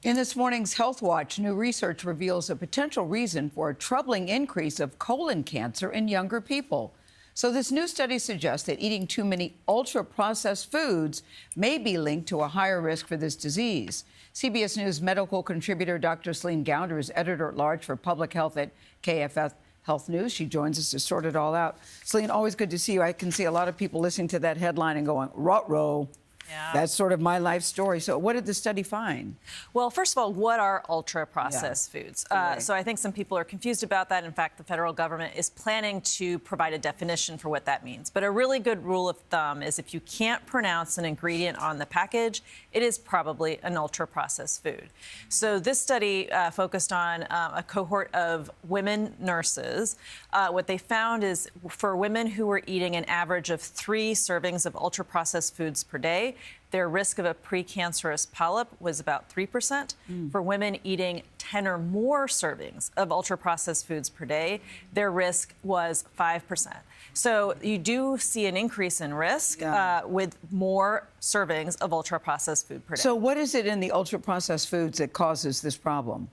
In this morning's Health Watch, new research reveals a potential reason for a troubling increase of colon cancer in younger people. So this new study suggests that eating too many ultra-processed foods may be linked to a higher risk for this disease. CBS News medical contributor Dr. Céline Gounder is editor-at-large for public health at KFF Health News. She joins us to sort it all out. Céline, always good to see you. I can see a lot of people listening to that headline and going, ruh-roh. Yeah. That's sort of my life story. So what did the study find? Well, first of all, what are ultra-processed foods? So I think some people are confused about that. In fact, the federal government is planning to provide a definition for what that means. But a really good rule of thumb is if you can't pronounce an ingredient on the package, it is probably an ultra-processed food. So this study focused on a cohort of women nurses. What they found is for women who were eating an average of 3 servings of ultra-processed foods per day, their risk of a precancerous polyp was about 3%. For women eating 10 or more servings of ultra-processed foods per day, their risk was 5%. So you do see an increase in risk with more servings of ultra-processed food per day. So what is it in the ultra-processed foods that causes this problem?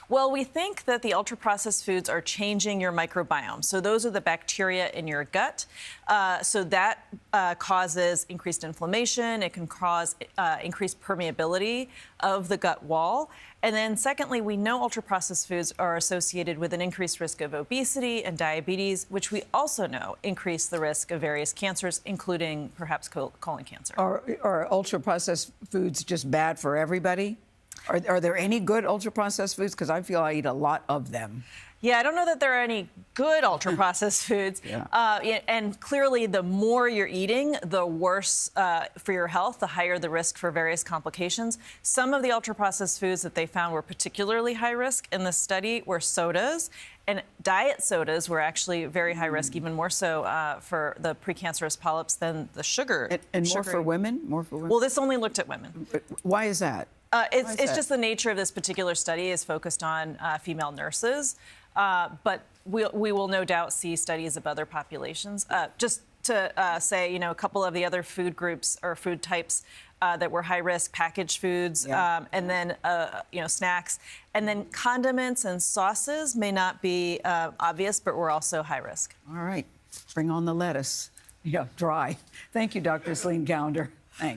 Well, we think that the ultra-processed foods are changing your microbiome. So those are the bacteria in your gut. So that causes increased inflammation. It can cause increased permeability of the gut wall. And then secondly, we know ultra-processed foods are associated with an increased risk of obesity and diabetes, which we also know increase the risk of various cancers, including perhaps colon cancer. Are ultra-processed foods just bad for everybody? Are there any good ultra-processed foods? Because I feel I eat a lot of them. Yeah, I don't know that there are any good ultra-processed foods. And clearly, the more you're eating, the worse for your health, the higher the risk for various complications. Some of the ultra-processed foods that they found were particularly high risk in the study were sodas. And diet sodas were actually very high risk, even more so for the precancerous polyps than the sugar. And more for women? More for women? Well, this only looked at women. But why is that? It's just the nature of this particular study is focused on female nurses. But we will no doubt see studies of other populations. Just to say, a couple of the other food groups or food types that were high risk, packaged foods, and then, snacks. And then condiments and sauces may not be obvious, but were also high risk. All right. Bring on the lettuce. Yeah, dry. Thank you, Dr. Céline Gounder.